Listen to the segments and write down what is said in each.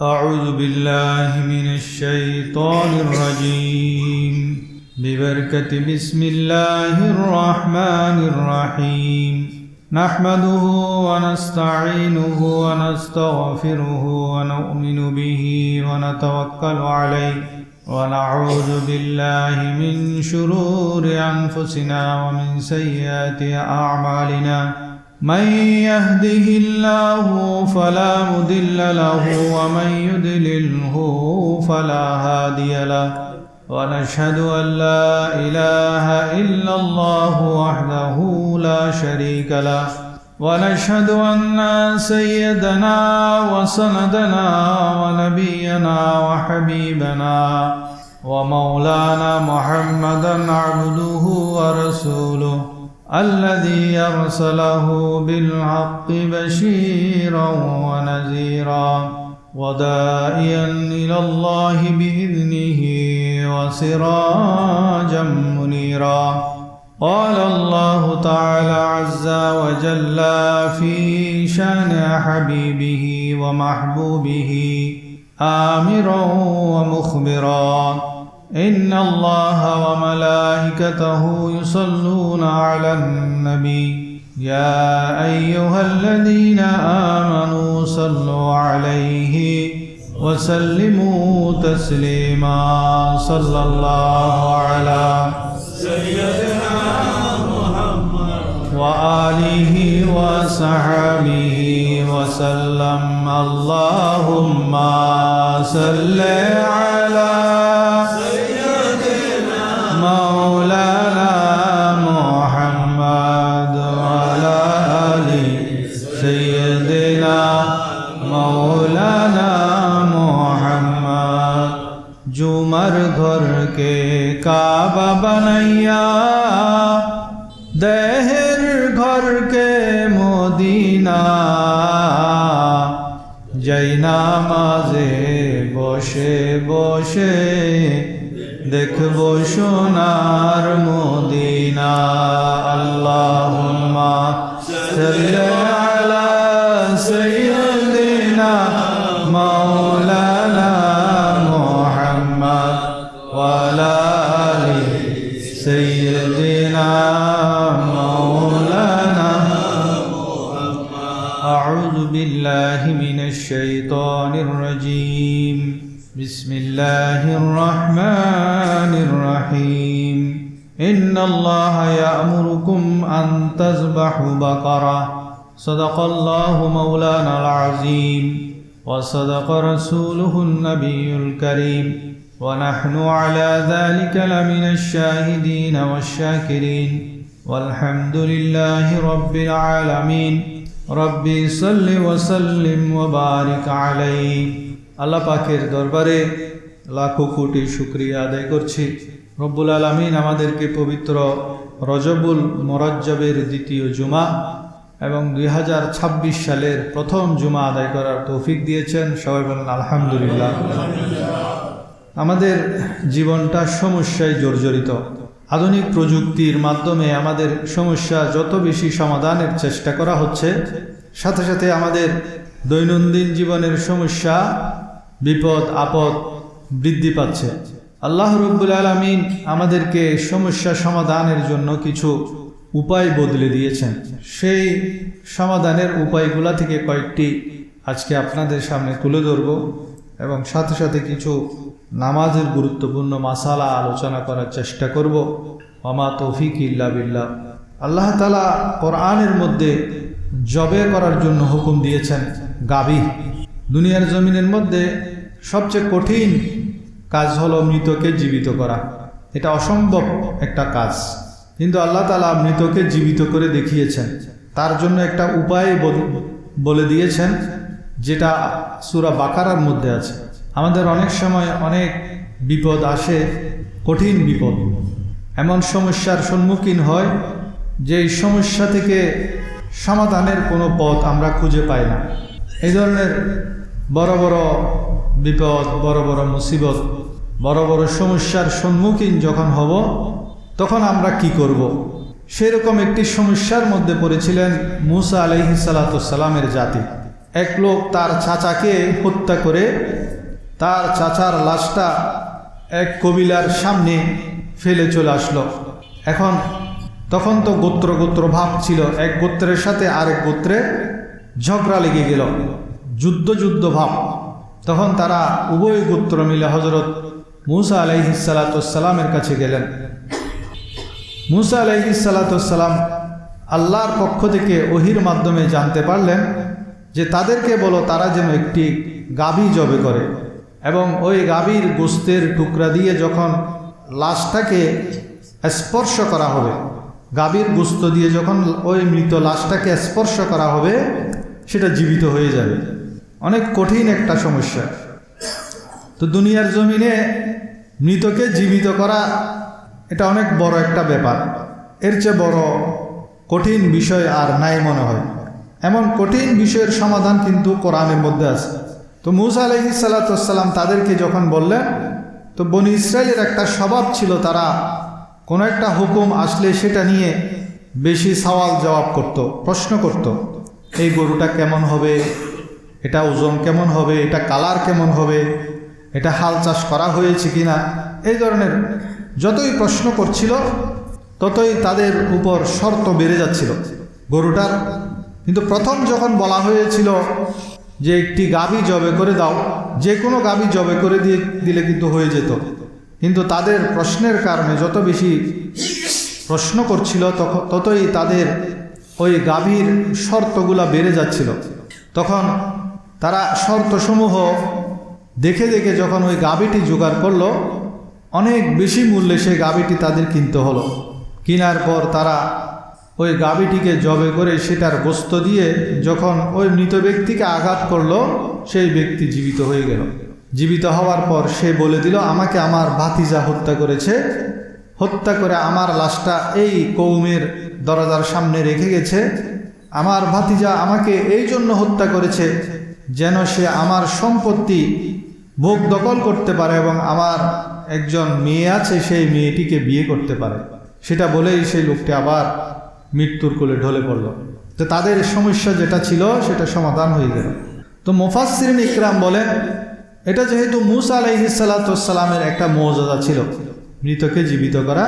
أعوذ بالله من الشيطان الرجيم ببركة بسم الله الرحمن الرحيم نحمده ونستعينه ونستغفره ونؤمن به ونتوكل عليه ونعوذ بالله من شرور أنفسنا ومن سيئات أعمالنا من يهده الله فلا مضل له ومن يضلله فلا هادي له ونشهد أن لا إله إلا الله وحده لا شريك له ونشهد أن سيدنا وسندنا ونبينا وحبيبنا ومولانا محمدا عبده ورسوله الذي أرسله بالحق بشيرا ونذيرا وداعيا إلى الله بإذنه وسراجا منيرا قال الله تعالى عز وجل في شأن حبيبه ومحبوبه آمرا ومخبرا إن الله وملائكته يصلون على النبي يا أيها الذين آمنوا صلوا عليه وسلموا تسليما صلى الله على سيدنا محمد وآله وصحبه وسلم اللهم صل على مولانا محمد وعلى آل سيدنا مولانا محمد जुमर घर के काबा बनैया देहर घर के मदीना जैना माजे बसे बसे देखबो सोनार मदीना अल्लाहुम्मा सल्ली अला सय्यिदिना मौलाना मुहम्मद व अला आलि सय्यिदिना मौलाना मुहम्मद अऊज़ु बिल्लाहि मिनश शैतानिर रजीम بسم الله الرحمن الرحيم إن الله يأمركم أن تذبحوا بقرة صدق الله مولانا العظيم وصدق رسوله النبي الكريم ونحن على ذلك لمن الشاهدين والشاكرين والحمد لله رب العالمين ربي صل وسلم وبارك عليه আল্লাহ পাকের দরবারে লাখো কোটি শুকরিয়া আদায় করছি। রব্বুল আলামিন আমাদেরকে পবিত্র রজবুল মুরাজ্জবের দ্বিতীয় জুমা এবং 2026 সালের প্রথম জুমা আদায় করার তৌফিক দিয়েছেন। সবাই বলেন আলহামদুলিল্লাহ। আমাদের জীবনটা সমস্যায় জর্জরিত। আধুনিক প্রযুক্তির মাধ্যমে আমাদের সমস্যা যত বেশি সমাধানের চেষ্টা করা হচ্ছে, সাথে সাথে আমাদের দৈনন্দিন জীবনের সমস্যা বিপদ আপদ বৃদ্ধি পাচ্ছে। আল্লাহ রাব্বুল আলামিন আমাদেরকে সমস্যা সমাধানের জন্য কিছু উপায় বদলে দিয়েছেন। সেই সমাধানের উপায়গুলা থেকে কয়েকটি আজকে আপনাদের সামনে তুলে ধরব এবং সাথে সাথে কিছু নামাজের গুরুত্বপূর্ণ মাসালা আলোচনা করার চেষ্টা করব। ওমা তৌফিক ইল্লা বিল্লাহ। আল্লাহ তাআলা কোরআনের মধ্যে জবে করার জন্য হুকুম দিয়েছেন গাভী। দুনিয়ার জমিনের মধ্যে সবচেয়ে কঠিন কাজ হলো মৃতকে জীবিত করা। এটা অসম্ভব একটা কাজ, কিন্তু আল্লাহ তাআলা মৃতকে জীবিত করে দেখিয়েছেন। তার জন্য একটা উপায় বলে দিয়েছেন, যেটা সূরা বাকারার মধ্যে আছে। আমাদের অনেক সময় অনেক বিপদ আসে, কঠিন বিপদ, এমন সমস্যার সম্মুখীন হয় যে এই সমস্যা থেকে সমাধানের কোনো পথ আমরা খুঁজে পাই না। এই ধরনের বড় বড় বিপদ, বড় বড় মুসিবত, বড় বড় সমস্যার সম্মুখীন যখন হব, তখন আমরা কি করব? সেরকম একটি সমস্যার মধ্যে পড়েছিলেন মুসা আলাইহিস সালাতু ওয়াস সালামের জাতি। এক লোক তার চাচাকে হত্যা করে তার চাচার লাশটা এক কবিলার সামনে ফেলে চলে আসলো। তখন তো গোত্র গোত্র ভাব ছিল, এক গোত্রের সাথে আরেক গোত্রে ঝগড়া লেগে গেল, যুদ্ধ ভাব। তখন তারা উভয় গোত্র মিলে হযরত মূসা আলাইহিস সালামের কাছে গেলেন। মূসা আলাইহিস সালাম আল্লাহর পক্ষ থেকে ওহির মাধ্যমে জানতে পারলেন যে তাদেরকে বলো তারা যেন একটি গাভী জবে করে এবং ওই গাভীর গোশতের টুকরা দিয়ে যখন লাশটাকে স্পর্শ করা হবে, গাভীর গোশত দিয়ে যখন ওই মৃত লাশটাকে স্পর্শ করা হবে সেটা জীবিত হয়ে যাবে। অনেক কঠিন একটা সমস্যা। তো দুনিয়ার জমিনে মৃতকে জীবিত করা এটা অনেক বড় একটা ব্যাপার, এর চেয়ে বড় কঠিন বিষয় আর নাই মনে হয়। এমন কঠিন বিষয়ের সমাধান কিন্তু কোরআনের মধ্যে আছে। তো মূসা আলাইহিস সালাম তাদেরকে যখন বললেন, তো বনি ইসরায়েলের একটা স্বভাব ছিল, তারা কোনো একটা হুকুম আসলে সেটা নিয়ে বেশি সওয়াল জবাব করত, প্রশ্ন করত। এই গরুটা কেমন হবে, এটা ওজন কেমন হবে, এটা কালার কেমন হবে, এটা হাল চাষ করা হয়েছে কিনা, এই ধরনের যতই প্রশ্ন করছিল ততই তাদের উপর শর্ত বেড়ে যাচ্ছিল গরুটার। কিন্তু প্রথম যখন বলা হয়েছিল যে একটি গাভী জবে করে দাও, যে কোনো গাভী জবে করে দিলে কিন্তু হয়ে যেত। কিন্তু তাদের প্রশ্নের কারণে যত বেশি প্রশ্ন করছিল ততই তাদের ওই গাভীর শর্তগুলা বেড়ে যাচ্ছিল। তখন তারা শর্তসমূহ দেখে দেখে যখন ওই গাভীটি জোগাড় করলো, অনেক বেশি মূল্যে সেই গাভীটি তাদের কিনতে হলো। কেনার পর তারা ওই গাভীটিকে জবে করে সেটার গোশত দিয়ে যখন ওই মৃত ব্যক্তিকে আঘাত করলো, সেই ব্যক্তি জীবিত হয়ে গেল। জীবিত হওয়ার পর সে বলে দিল, আমাকে আমার ভাতিজা হত্যা করেছে, হত্যা করে আমার লাশটা এই কওমের দরজার সামনে রেখে গেছে। আমার ভাতিজা আমাকে এই জন্য হত্যা করেছে যেন সে আমার সম্পত্তি ভোগ দখল করতে পারে এবং আমার একজন মেয়ে আছে সেই মেয়েটিকে বিয়ে করতে পারে। সেটা বলেই সেই লোকটি আবার মৃত্যুর কোলে ঢলে পড়ল। তো তাদের সমস্যা যেটা ছিল সেটা সমাধান হয়ে গেল। তো মুফাসসিরিন ইকরাম বলেন, এটা যেহেতু মূসা আলাইহিস সালামের একটা মুআজিজা ছিল মৃতকে জীবিত করা,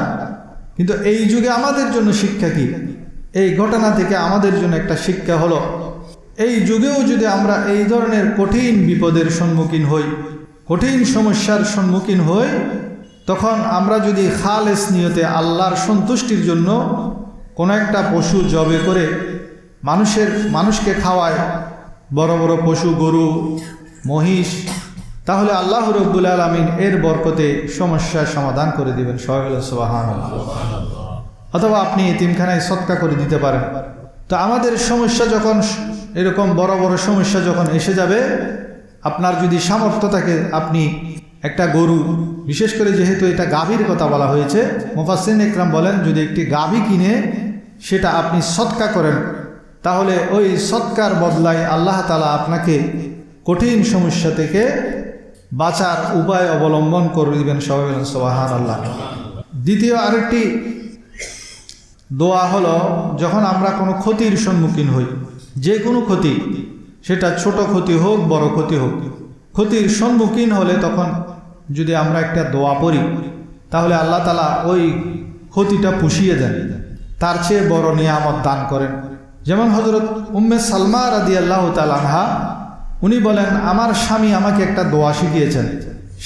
কিন্তু এই যুগে আমাদের জন্য শিক্ষা কি? এই ঘটনা থেকে আমাদের জন্য একটা শিক্ষা হলো, এই যুগেও যদি আমরা এই ধরনের কঠিন বিপদের সম্মুখীন হই, কঠিন সমস্যার সম্মুখীন হই, তখন আমরা যদি খালেস নিয়তে আল্লাহর সন্তুষ্টির জন্য কোনো একটা পশু জবে করে মানুষকে খাওয়ায়, বড় বড় পশু, গরু, মহিষ, তাহলে আল্লাহ রাব্বুল আলামিন এর বরকতে সমস্যার সমাধান করে দিবেন। সবাই বলে সুবহানাল্লাহ। অথবা আপনি এতিমখানায় সদকা করে দিতে পারেন। তো আমাদের সমস্যা যখন এরকম বড় বড় সমস্যা যখন এসে যাবে, আপনার যদি সামর্থ্য থাকে, আপনি একটা গরু, বিশেষ করে যেহেতু এটা গাভীর কথা বলা হয়েছে, মুফাসসিরিন ইকরাম বলেন যদি একটি গাভী কিনে সেটা আপনি সদকা করেন, তাহলে ওই সদকার বদলায় আল্লাহ তাআলা আপনাকে কঠিন সমস্যা থেকে বাঁচার উপায় অবলম্বন করে দিবেন। সবাই বলেন সুবহানাল্লাহ। দ্বিতীয় আরেকটি দোয়া হলো, যখন আমরা কোনো ক্ষতির সম্মুখীন হই, যে কোনো ক্ষতি, সেটা ছোট ক্ষতি হোক বড় ক্ষতি হোক, ক্ষতির সম্মুখীন হলে তখন যদি আমরা একটা দোয়া পড়ি, তাহলে আল্লাহ তাআলা ওই ক্ষতিটা পুষিয়ে দেন, তার চেয়ে বড় নিয়ামত দান করেন। যেমন হযরত উম্মে সালমা রাদিয়াল্লাহু তাআলা আনহা, উনি বলেন, আমার স্বামী আমাকে একটা দোয়া শিখিয়েছেন,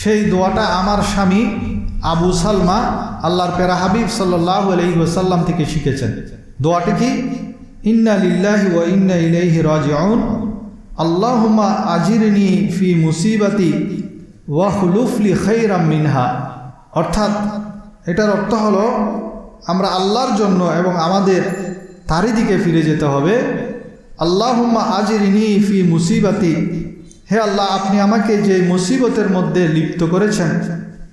সেই দোয়াটা আমার স্বামী আবু সালমা আল্লাহর প্যারা হাবিব সাল্লাল্লাহু আলাইহি ওয়াসাল্লাম থেকে শিখেছেন। দোয়াটি কি? ইন্না লিল্লাহি ওয়া ইন্না ইলাইহি রাজিউন, আল্লাহুম্মা আজিরনি ফি মুসিবাতি ওয়া খুলুফলি খাইরাম মিনহা। অর্থাৎ এটার অর্থ হলো, আমরা আল্লাহর জন্য এবং আমাদের তারই দিকে ফিরে যেতে হবে। আল্লাহুম্মা আজিরনি ফি মুসিবাতি, হে আল্লাহ আপনি আমাকে যে মুসিবতের মধ্যে লিপ্ত করেছেন,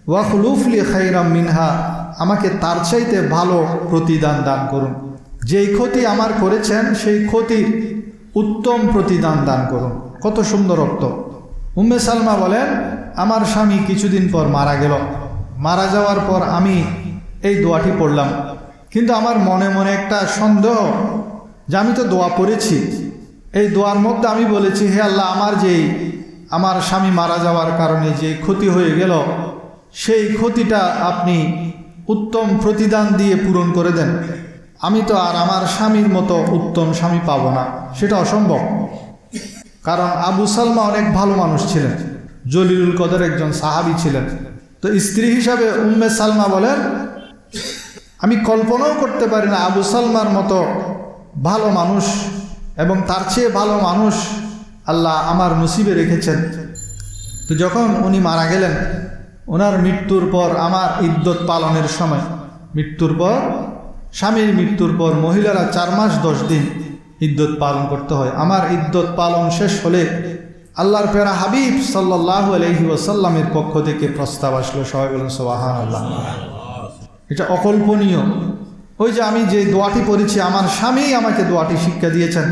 ওয়া খুলুফলি খাইরাম মিনহা, আমাকে তার চাইতে ভালো প্রতিদান দান করুন। যেই ক্ষতি আমার করেছেন সেই ক্ষতির উত্তম প্রতিদান দান করুন। কত সুন্দর অর্থ। উম্মে সালমা বলেন, আমার স্বামী কিছুদিন পর মারা গেল। মারা যাওয়ার পর আমি এই দোয়াটি পড়লাম, কিন্তু আমার মনে মনে একটা সন্দেহ যে আমি তো দোয়া পড়েছি, এই দোয়ার মধ্যে আমি বলেছি, হে আল্লাহ, আমার স্বামী মারা যাওয়ার কারণে যে ক্ষতি হয়ে গেল, সেই ক্ষতিটা আপনি উত্তম প্রতিদান দিয়ে পূরণ করে দেন। আমি তো আর আমার স্বামীর মতো উত্তম স্বামী পাব না, সেটা অসম্ভব। কারণ আবু সালমা অনেক ভালো মানুষ ছিলেন, জলিলুল কদর একজন সাহাবী ছিলেন। তো স্ত্রী হিসাবে উম্মে সালমা বলেন, আমি কল্পনাও করতে পারি না আবু সালমার মতো ভালো মানুষ এবং তার চেয়ে ভালো মানুষ আল্লাহ আমার নসিবে রেখেছেন। তো যখন উনি মারা গেলেন, ওনার মৃত্যুর পর আমার ইদ্যত পালনের সময়, স্বামীর মৃত্যুর পর মহিলারা 4 মাস 10 দিন ইদ্যত পালন করতে হয়। আমার ইদ্যত পালন শেষ হলে আল্লাহর প্যারা হাবিব সাল্লাল্লাহু আলাইহি ওয়াসাল্লামের পক্ষ থেকে প্রস্তাব আসলো। সবাই বলেন সুবহানাল্লাহ। এটা অকল্পনীয়। ওই যে আমি যে দোয়াটি পড়েছি, আমার স্বামী আমাকে দোয়াটি শিক্ষা দিয়েছেন,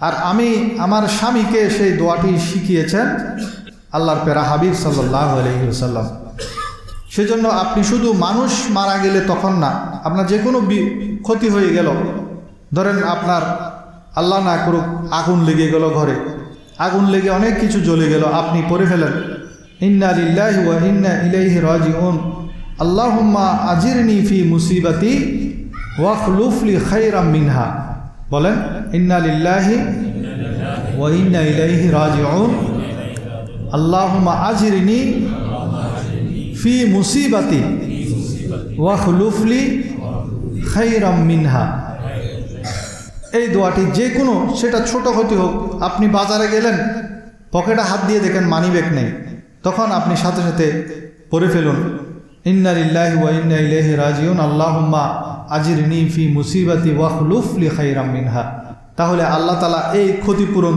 আর আমি আমার স্বামীকে সেই দোয়াটি শিখিয়েছেন আল্লাহর প্যারা হাবিব সাল্লাল্লাহু আলাইহি ওয়াসাল্লাম। সেজন্য আপনি শুধু মানুষ মারা গেলে তখন না, আপনার যে কোনো ক্ষতি হয়ে গেল, ধরেন আপনার আল্লাহ না করুক আগুন লেগে গেল, ঘরে আগুন লেগে অনেক কিছু জ্বলে গেল, আপনি পড়ে ফেলেন ইন্না লিল্লাহি ওয়া ইন্না ইলাইহি রাজিউন, আল্লাহুম্মা আজিরনি ফি মুসিবাতি ওয়া খলুফ লি খায়রাম মিনহা। বলেন ইন্না লিল্লাহি ওয়া ইন্না ইলাইহি রাজিউন, আল্লাহুম্মা আজিরনি ফি মুসিবাতি ওয়া খলুফ লি খায়রাম মিনহা। এই দোয়াটি যে কোনো, সেটা ছোট ক্ষতি হোক, আপনি বাজারে গেলেন, পকেটে হাত দিয়ে দেখেন মানিব্যাগ নেই, তখন আপনি সাথে সাথে পড়ে ফেলুন ইন্না লিল্লাহি ওয়া ইন্না ইলাইহি রাজিউন, আল্লাহুম্মা আজিরনি ফি মুসিবাতি ওয়া খলুফ লি খায়রাম মিনহা। তাহলে আল্লাহ তাআলা এই ক্ষতিপূরণ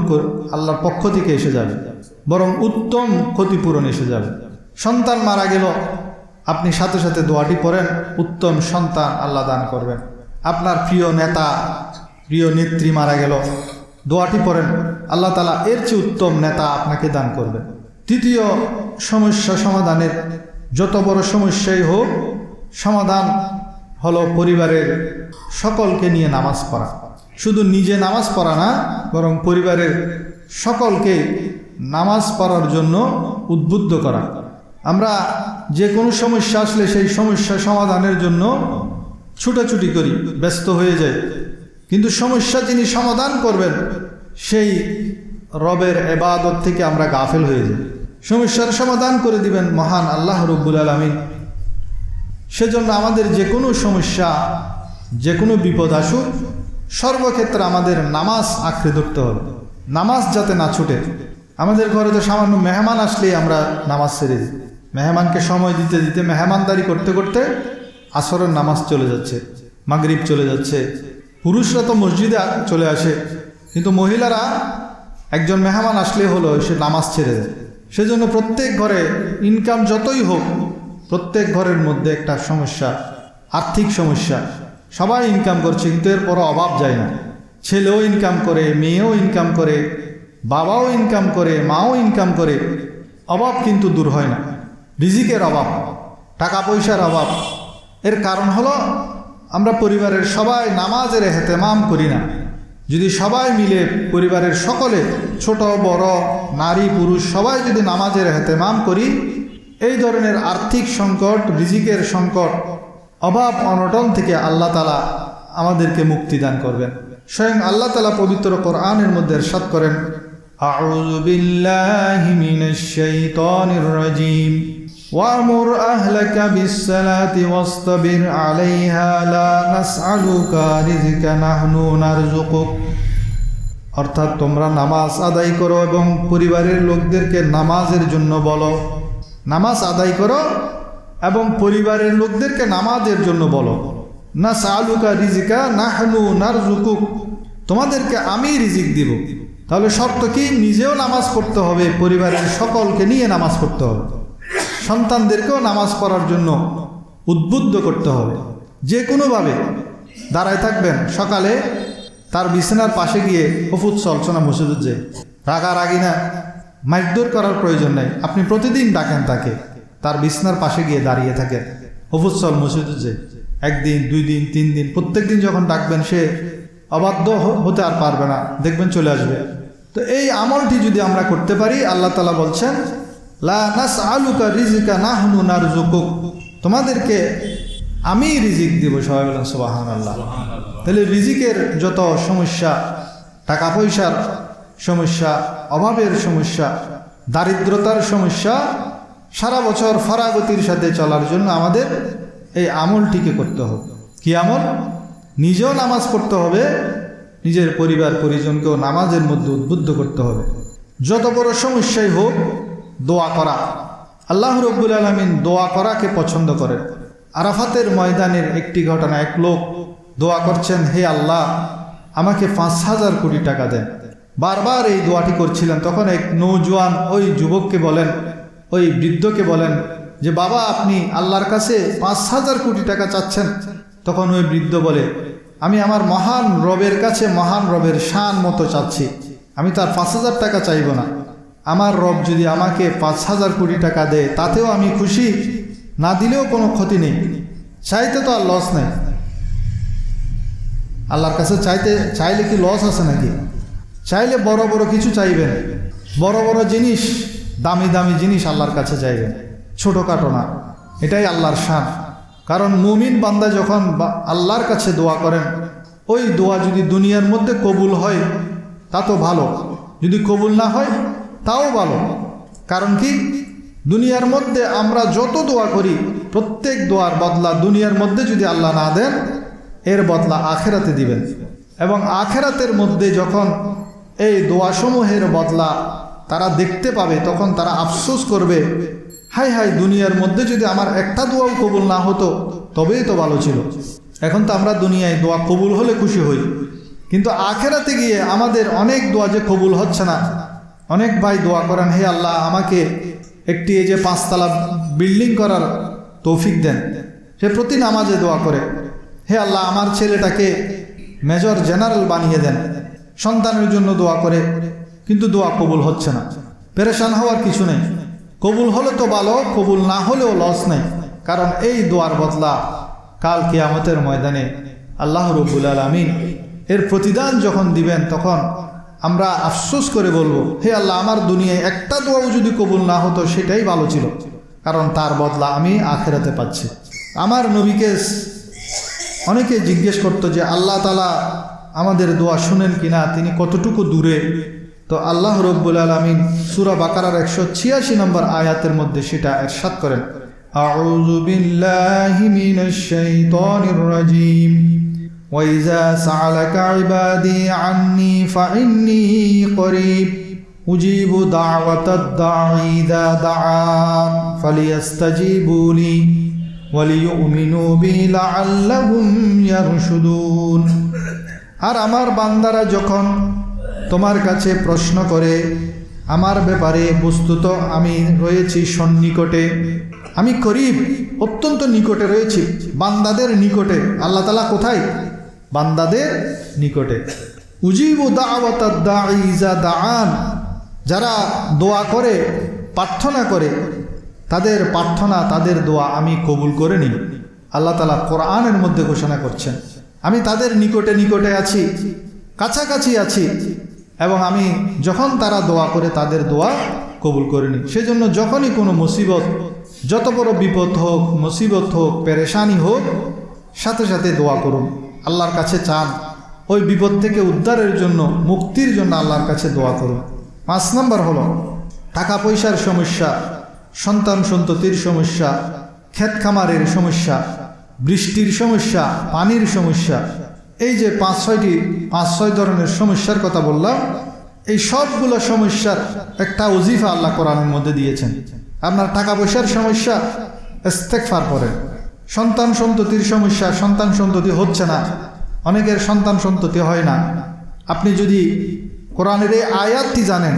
আল্লাহর পক্ষ থেকে এসে যাবে, বরং উত্তম ক্ষতিপূরণ এসে যাবে। সন্তান মারা গেল, আপনি সাথে সাথে দোয়াটি পড়েন, উত্তম সন্তান আল্লাহ দান করবেন। আপনার প্রিয় নেতা, প্রিয় নেত্রী মারা গেল, দোয়াটি পড়েন, আল্লাহ তাআলা এর চেয়ে উত্তম নেতা আপনাকে দান করবেন। তৃতীয় সমস্যা সমাধানের, যত বড় সমস্যাই হোক, সমাধান হলো পরিবারের সকলকে নিয়ে নামাজ পড়া। শুধু নিজে নামাজ পড়া না, বরং পরিবারের সকলকে নামাজ পড়ার জন্য উদ্বুদ্ধ করা। আমরা যে কোনো সমস্যা আসলে সেই সমস্যা সমাধানের জন্য ছুটাছুটি করি, ব্যস্ত হয়ে যাই, কিন্তু সমস্যা যিনি সমাধান করবেন সেই রবের ইবাদত থেকে আমরা গাফেল হয়ে যাই। সমস্যার সমাধান করে দিবেন মহান আল্লাহ রব্বুল আলামিন। সেজন্য আমাদের যে কোনো সমস্যা, যে কোনো বিপদ আসুক, সর্বক্ষেত্রে আমাদের নামাজ আঁকড়ে ধরতে হবে, নামাজ যাতে না ছুটে। আমাদের ঘরে তো সামান্য মেহমান আসলেই আমরা নামাজ ছেড়ে দিই। মেহমানকে সময় দিতে দিতে, মেহমানদারি করতে করতে আসরের নামাজ চলে যাচ্ছে, মাগরিব চলে যাচ্ছে। পুরুষরা তো মসজিদে চলে আসে, কিন্তু মহিলারা একজন মেহমান আসলে হলো সে নামাজ ছেড়ে দেয়। সেজন্য প্রত্যেক ঘরে ইনকাম যতই হোক, প্রত্যেক ঘরের মধ্যে একটা সমস্যা, আর্থিক সমস্যা। সবাই ইনকাম করছে কিন্তু এরপরও অভাব যায় না। ছেলেও ইনকাম করে, মেয়েও ইনকাম করে, বাবাও ইনকাম করে, মাও ইনকাম করে, অভাব কিন্তু দূর হয় না। রিজিকের অভাব, টাকা পয়সার অভাব। এর কারণ হলো আমরা পরিবারের সবাই নামাজের এহতেমাম করি না। যদি সবাই মিলে পরিবারের সকলে, ছোট বড়, নারী পুরুষ, সবাই যদি নামাজের এহতেমাম করি, এই ধরনের আর্থিক সংকট, রিজিকের সংকট, অভাব অনটন থেকে আল্লাহ তাআলা আমাদেরকে মুক্তি দান করবেন। স্বয়ং আল্লাহ তাআলা পবিত্র কোরআনের মধ্যে ইরশাদ করেন, আউযু বিল্লাহি মিনাশ শাইতানির রাজীম ওয়া'মুর আহলাকা বিস-সালাতি ওয়াসতাবির আলাইহা লা নাসআলুকা রিজকান নাহনু নারযুকুক। অর্থাৎ তোমরা নামাজ আদায় করো এবং পরিবারের লোকদেরকে নামাজের জন্য বলো। নামাজ আদায় করো এবং পরিবারের লোকদেরকে নামাজের জন্য বলো। নাসআলুকা রিজকান নাহনু নারযুকুক, তোমাদেরকে আমি রিজিক দিব। তাহলে শর্ত কি? নিজেও নামাজ পড়তে হবে, পরিবারের সকলকে নিয়ে নামাজ পড়তে হবে, সন্তানদেরকেও নামাজ পড়ার জন্য উদ্বুদ্ধ করতে হবে। যে কোনোভাবে দাঁড়ায় থাকবেন, সকালে তার বিছানার পাশে গিয়ে হুফুজ চলছনা মসজিদে যে রাগারাগি না, মাইকদৌর করার প্রয়োজন নেই। আপনি প্রতিদিন ডাকেন তাকে, তার বিছানার পাশে গিয়ে দাঁড়িয়ে থাকেন, হুফুজ চল মসজিদে যে 1 দিন 2 দিন 3 দিন, প্রত্যেক দিন যখন ডাকবেন সে অবাধ্য হতে আর পারবে না, দেখবেন চলে আসবে। তো এই আমলটি যদি আমরা করতে পারি, আল্লাহ তাআলা বলছেন লা নাসআলুকা রিজকা নাহনু নারযুকুক, তোমাদেরকে আমি রিজিক দিব। সবাই বলেন সুবহানাল্লাহ। তাহলে রিজিকের যত সমস্যা, টাকা পয়সার সমস্যা, অভাবের সমস্যা, দারিদ্রতার সমস্যা, সারা বছর ফারাগতির সাথে চলার জন্য আমাদের এই আমলটিকে করতে হবে। কি আমল? নিজেও নামাজ পড়তে হবে, নিজের পরিবার পরিজনকেও নামাজের মধ্যে উদ্বুদ্ধ করতে হবে। যত বড় সমস্যাই হোক, দোয়া করা। আল্লাহ রাব্বুল আলামিন দোয়া করাকে পছন্দ করেন। আরাফাতের ময়দানের একটি ঘটনা, এক লোক দোয়া করছেন, হে আল্লাহ আমাকে 5,000 কোটি টাকা দেন। বারবার এই দোয়াটি করছিলেন। তখন এক নৌজওয়ান ওই যুবককে বলেন, ওই বৃদ্ধকে বলেন যে বাবা, আপনি আল্লাহর কাছে 5,000 কোটি টাকা চাচ্ছেন। তখন ওই বৃদ্ধ বলে, আমি আমার মহান রবের কাছে মহান রবের শান মতো চাচ্ছি, আমি তার 5,000 টাকা চাইব না। আমার রব যদি আমাকে 5,000 কোটি টাকা দেয় তাতেও আমি খুশি, না দিলেও কোনো ক্ষতি নেই। চাইতে তো আর লস নেই। আল্লাহর কাছে চাইলে কি লস আছে নাকি? চাইলে বড় বড় কিছু চাইবেন, বড় বড় জিনিস, দামি দামি জিনিস আল্লাহর কাছে চাইবেন, ছোটোখাটো না। এটাই আল্লাহর শান। কারণ মুমিন বান্দা যখন আল্লাহর কাছে দোয়া করেন, ওই দোয়া যদি দুনিয়ার মধ্যে কবুল হয় তা তো ভালো, যদি কবুল না হয় তাও ভালো। কারণ কি, দুনিয়ার মধ্যে আমরা যত দোয়া করি, প্রত্যেক দোয়ার বদলা দুনিয়ার মধ্যে যদি আল্লাহ না দেন, এর বদলা আখেরাতে দিবেন। এবং আখেরাতের মধ্যে যখন এই দোয়াসমূহের বদলা তারা দেখতে পাবে, তখন তারা আফসোস করবে, হাই হাই, দুনিয়ার মধ্যে যদি আমার একটা দোয়াও কবুল না হতো তবেই তো ভালো ছিল। এখন তো আমরা দুনিয়ায় দোয়া কবুল হলে খুশি হই, কিন্তু আখেরাতে গিয়ে আমাদের অনেক দোয়া যে কবুল হচ্ছে না। অনেক ভাই দোয়া করেন, হে আল্লাহ আমাকে একটি এই যে 5 তলা বিল্ডিং করার তৌফিক দেন। সে প্রতি নামাজে দোয়া করে, হে আল্লাহ আমার ছেলেটাকে মেজর জেনারেল বানিয়ে দেন। সন্তানের জন্য দোয়া করে, কিন্তু দোয়া কবুল হচ্ছে না। পেরেশান হওয়ার কিছু নেই, কবুল হলে তো ভালো, কবুল না হলেও লস নেই। কারণ এই দোয়ার বদলা কাল কিয়ামতের ময়দানে আল্লাহ রাব্বুল আলামিন এর প্রতিদান যখন দিবেন, তখন আমরা আফসোস করে বলবো, হে আল্লাহ আমার দুনিয়ায় একটা দোয়াও যদি কবুল না হতো সেটাই ভালো ছিল, কারণ তার বদলা আমি আখেরাতে পাচ্ছি। আমার নবীকে অনেকে জিজ্ঞেস করতো যে আল্লাহ তাআলা আমাদের দোয়া শুনেন কিনা, তিনি কতটুকু দূরে। তো আল্লাহ রাব্বুল আলামিন সূরা বাকারার 186 নম্বর আয়াতের মধ্যে সেটা ইরশাদ করেন, আউযু বিল্লাহি মিনাশ শাইতানির রাজীম ওয়া ইযা সাআলাকা ইবাদি আন্নী ফাইন্নী করিব উজিবু দাওয়াতাদ দাঈ ইযা দাআন ফালিয়াস্তাজিবু লি ওয়ালিয়ুমিনু বি লাআল্লাহুম ইয়ারশুদুন। আর আমার বান্দারা যখন তোমার কাছে প্রশ্ন করে আমার ব্যাপারে, বস্তুত আমি রয়েছি সন্নিকটে, আমি করিব, অত্যন্ত নিকটে রয়েছি, বান্দাদের নিকটে। আল্লাহ তাআলা কোথায়? বান্দাদের নিকটে। উজিবু দাওয়াতাদ দাঈ ইযা দাআন, যারা দোয়া করে, প্রার্থনা করে, তাদের প্রার্থনা, তাদের দোয়া আমি কবুল করে নিই। আল্লাহ তাআলা কোরআনের মধ্যে ঘোষণা করছেন, আমি তাদের নিকটে নিকটে আছি, কাছাকাছি আছি, এবং আমি যখন তারা দোয়া করে তাদের দোয়া কবুল করে নিই। সেজন্য যখনই কোনো মুসিবত, যত বড় বিপদ হোক, মুসিবত হোক, পেরেশানি হোক, সাথে সাথে দোয়া করুন, আল্লাহর কাছে চান, ওই বিপদ থেকে উদ্ধারের জন্য, মুক্তির জন্য আল্লাহর কাছে দোয়া করুন। 5 নম্বর হলো টাকা পয়সার সমস্যা, সন্তান সন্ততির সমস্যা, ক্ষেত খামারের সমস্যা, বৃষ্টির সমস্যা, পানির সমস্যা। এই যে 5-6 ধরনের সমস্যার কথা বললাম, এই সবগুলো সমস্যার একটা ওজিফা আল্লাহ কোরআনের মধ্যে দিয়েছেন। আপনার টাকা পয়সার সমস্যা, ইস্তেগফার করেন। সন্তান সন্ততির সমস্যা, সন্তান সন্ততি হচ্ছে না, অনেকের সন্তান সন্ততি হয় না। আপনি যদি কোরআনের এই আয়াতটি জানেন,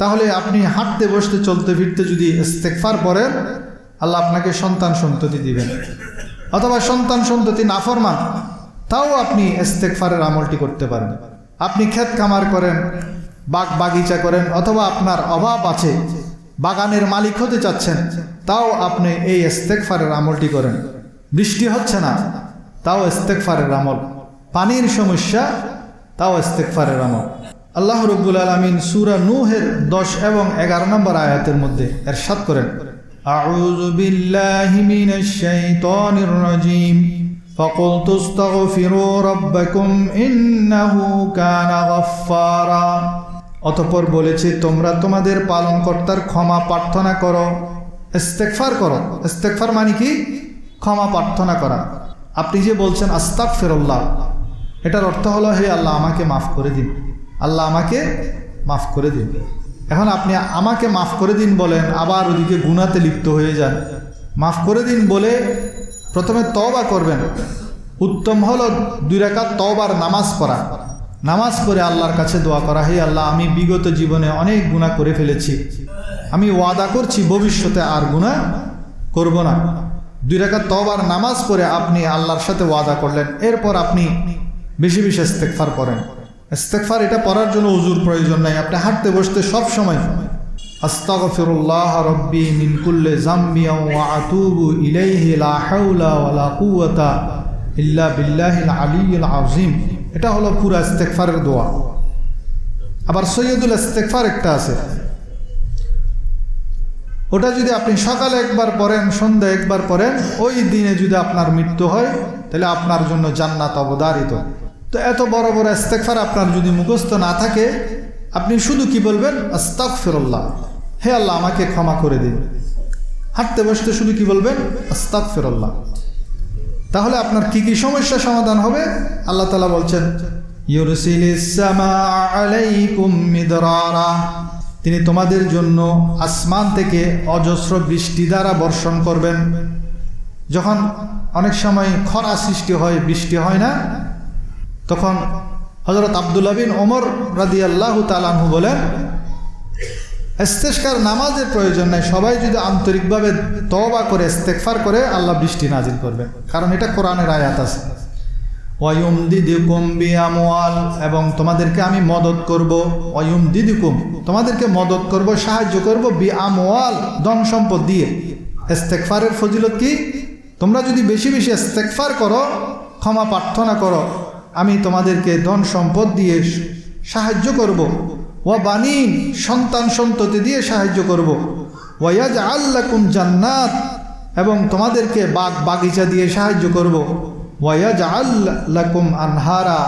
তাহলে আপনি হাঁটতে বসতে চলতে ফিরতে যদি ইস্তেগফার করেন, আল্লাহ আপনাকে সন্তান সন্ততি দিবেন। অথবা সন্তান সন্ততি নাফরমান, তাও আপনি ইস্তেগফারের আমলটি করতে পারেন। আপনি ক্ষেত খামার করেন, বাগ বাগিচা করেন, অথবা আপনার অভাব আছে, বাগানের মালিক হতে চাচ্ছেন, তাও আপনি এই ইস্তেগফারের আমলটি করেন। বৃষ্টি হচ্ছে না, তাও ইস্তেগফারের আমল। পানির সমস্যা, তাও ইস্তেগফারের আমল। আল্লাহ রাব্বুল আলামিন সূরা নূহের 10 এবং 11 নম্বর আয়াতের মধ্যে ইরশাদ করেন, আউযু বিল্লাহি মিনাশ শাইতানির রাজীম ফাকুলতু আস্তাগফিরু রাব্বাকুম ইন্নাহু কানা গাফফারা। অতঃপর বলেছি, তোমরা তোমাদের পালনকর্তার ক্ষমা প্রার্থনা করো, ইস্তেগফার করো। ইস্তেগফার মানে কি? ক্ষমা প্রার্থনা করা। আপনি যে বলছেন আস্তাগফিরুল্লাহ, এটার অর্থ হলো, হে আল্লাহ আমাকে মাফ করে দিন, আল্লাহ আমাকে মাফ করে দিন। এখন আপনি আমাকে মাফ করে দিন বলেন, আবার ওদিকে গুনাতে লিপ্ত হয়ে যান। মাফ করে দিন বলে প্রথমে তওবা করবেন। উত্তম হলো 2 রাকাত তওবার নামাজ পড়া। নামাজ পড়ে আল্লাহর কাছে দোয়া করা, হে আল্লাহ আমি বিগত জীবনে অনেক গুনাহ করে ফেলেছি, আমি ওয়াদা করছি ভবিষ্যতে আর গুনাহ করব না। 2 রাকাত তওবার নামাজ পড়ে আপনি আল্লাহর সাথে ওয়াদা করলেন। এরপর আপনি বেশি বেশি ইস্তেগফার করেন। ইস্তেগফার এটা পড়ার জন্য ওযুর প্রয়োজন নাই। আপনি হাঁটতে বসতে সব সময় আস্তাগফিরুল্লাহ রাব্বি মিন কুল্লি যামবি ওয়া আতুবু ইলাইহি লা হাওলা ওয়ালা কুওয়াতা ইল্লা বিল্লাহিল আলিয়্যিল আযীম, এটা হলো পুরা ইস্তেগফারের দোয়া। আবার সৈয়দুল ইস্তেগফার একটা আছে, ওটা যদি আপনি সকালে একবার পড়েন, সন্ধ্যায় একবার পড়েন, ওই দিনে যদি আপনার মৃত্যু হয় তাহলে আপনার জন্য জান্নাত অবধারিত। তো এত বড় বড় ইস্তেগফার আপনার যদি মুখস্থ না থাকে, আপনি শুধু কি বলবেন? আস্তাগফিরুল্লাহ, হে আল্লাহ আমাকে ক্ষমা করে দিন। হাঁটতে বসতে শুধু কি বলবেন? আস্তাগফিরুল্লাহ। তাহলে আপনার কি কি সমস্যা সমাধান হবে? আল্লাহ তাআলা বলছেন, ইউরসিলিস সামাআ আলাইকুম মিদরারা, তিনি তোমাদের জন্য আসমান থেকে অজস্র বৃষ্টি দ্বারা বর্ষণ করবেন। যখন অনেক সময় খরা সৃষ্টি হয়, বৃষ্টি হয় না, তখন হযরত আব্দুল্লাহ বিন ওমর রাদিয়াল্লাহু তাআলা আনহু বলেন, ইস্তেসকার নামাজের প্রয়োজন নাই, সবাই যদি আন্তরিকভাবে তওবা করে ইস্তেগফার করে আল্লাহ বৃষ্টি নাজিল করবেন, কারণ এটা কোরআনের আয়াত আছে। ওয়ায়ুমদিদুকুম বিআমওয়াল, এবং তোমাদেরকে আমি মদত করব। ওয়ায়ুমদিদুকুম, তোমাদেরকে মদত করব, সাহায্য করব, বিআমওয়াল, ধন সম্পদ দিয়ে। ইস্তেগফারের ফজিলত কি? তোমরা যদি বেশি বেশি ইস্তেগফার করো, ক্ষমা প্রার্থনা করো, আমি তোমাদেরকে ধন সম্পদ দিয়ে সাহায্য করব। ওয়া বানিন, সন্তান সন্ততি দিয়ে সাহায্য করব। ওয়ায়াজআল লাকুম জান্নাত, এবং তোমাদেরকে বাগ বাগিচা দিয়ে সাহায্য করব। ওয়ায়াজআল লাকুম আনহারা,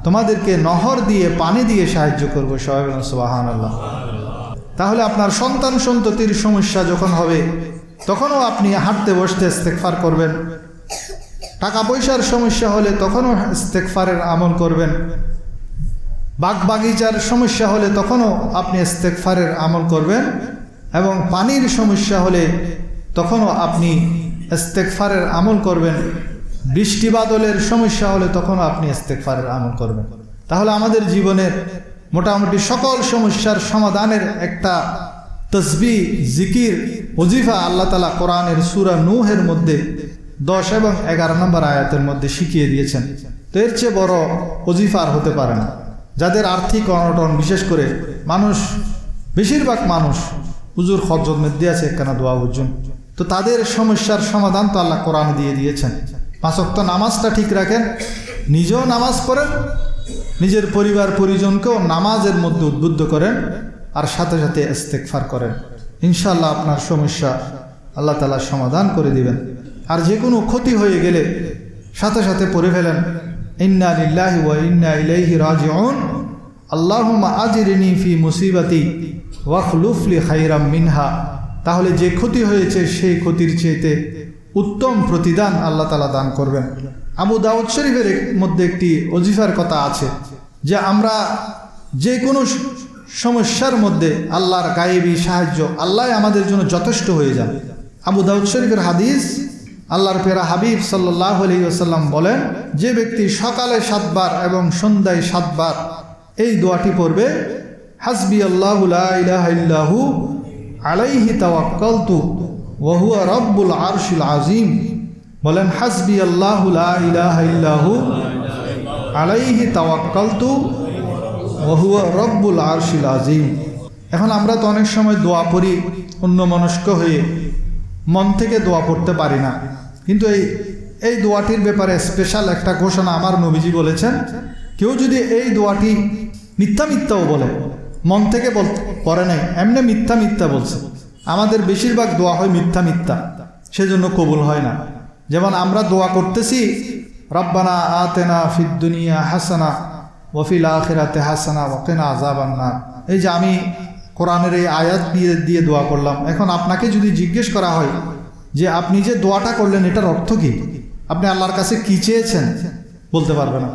তোমাদেরকে নহর দিয়ে পানি দিয়ে সাহায্য করব। সবাই বলেন সুবহানাল্লাহ। তাহলে আপনার সন্তান সন্ততির সমস্যা যখন হবে, তখনও আপনি হাঁটতে বসতে ইস্তেগফার করবেন। টাকা পয়সার সমস্যা হলে তখনও ইস্তেগফারের আমল করবেন। বাগ বাগিচার সমস্যা হলে তখনও আপনি ইস্তেগফারের আমল করবেন। এবং পানির সমস্যা হলে তখনও আপনি ইস্তেগফারের আমল করবেন। বৃষ্টি বাদলের সমস্যা হলে তখনও আপনি ইস্তেগফারের আমল করবেন। তাহলে আমাদের জীবনের মোটামুটি সকল সমস্যার সমাধানের একটা তসবিহ, জিকির, ওজিফা আল্লাহ তাআলা কোরআনের সূরা নূহের মধ্যে 10 এবং 11 নম্বর আয়াতের মধ্যে শিখিয়ে দিয়েছেন। তো এর চেয়ে বড় ওজিফা আর হতে পারে না। যাদের আর্থিক অনটন, বিশেষ করে মানুষ, বেশিরভাগ মানুষ হুজুর খরচত মধ্যে আছে একখানা দোয়া বুঝুন, তো তাদের সমস্যার সমাধান তো আল্লাহ কোরআন দিয়ে দিয়েছেন। 5 ওয়াক্ত নামাজটা ঠিক রাখেন, নিজেও নামাজ পড়েন, নিজের পরিবার পরিজনকেও নামাজের মধ্যে উদ্বুদ্ধ করেন, আর সাথে সাথে ইস্তেগফার করেন। ইনশাআল্লাহ আপনার সমস্যা আল্লাহ তাআলা সমাধান করে দিবেন। আর যে কোনো ক্ষতি হয়ে গেলে সাথে সাথে পড়ে ফেলেন, ইন্না লিল্লাহি ওয়া ইন্না ইলাইহি রাজিউন, আল্লাহুম্মা আজিরনি ফি মুসিবাতি ওয়াখলুফ লি খায়রাম মিনহা। তাহলে যে ক্ষতি হয়েছে সেই ক্ষতির চেয়েতে উত্তম প্রতিদান আল্লাহ তাআলা দান করবেন। আবু দাউদ শরীফের মধ্যে একটি ওজিফার কথা আছে যে আমরা যে কোনো সমস্যার মধ্যে আল্লাহর গায়েবী সাহায্য, আল্লাহ আমাদের জন্য যথেষ্ট হয়ে যান। আবু দাউদ শরীফের হাদিস, আল্লাহর পেরা হাবিব সাল্লাল্লাহু আলাইহি ওয়াসাল্লাম বলেন, যে ব্যক্তি সকালে 7 বার এবং সন্ধ্যায় 7 বার এই দোয়াটি পড়বে, হাসবি আল্লাহু লা ইলাহা ইল্লাহু আলাইহি তাওয়াক্কালতু ওয়া হুয়া রাব্বুল আরশিল আযীম। বলেন, হাসবি আল্লাহু লা ইলাহা ইল্লাহু আলাইহি তাওয়াক্কালতু ওয়া হুয়া রাব্বুল আরশিল আযীম। এখন আমরা তো অনেক সময় দোয়া পড়ি অন্যমনস্ক হয়ে, মন থেকে দোয়া পড়তে পারি না। কিন্তু এই দোয়াটির ব্যাপারে স্পেশাল একটা ঘোষণা আমার নবীজি বলেছেন কেউ যদি এই দোয়াটি মিথ্যা মিথ্যাও বলে, মন থেকে পড়ে নাই, এমনি মিথ্যা মিথ্যা বলছে, আমাদের বেশিরভাগ দোয়া হয় মিথ্যা মিথ্যা, সেজন্য কবুল হয় না। যেমন আমরা দোয়া করতেছি রব্বানা আতেনা ফিদ দুনিয়া হাসানা ওয়া ফিল আখিরাতি হাসানা ওয়া কিনা আযাবান নার, এই যে আমি কোরআনের এই আয়াত দিয়ে দোয়া করলাম, এখন আপনাকে যদি জিজ্ঞেস করা হয় যে আপনি যে দোয়াটা করলেন এটার অর্থ কি, আপনি আল্লাহর কাছে কি চেয়েছেন, বলতে পারবে না,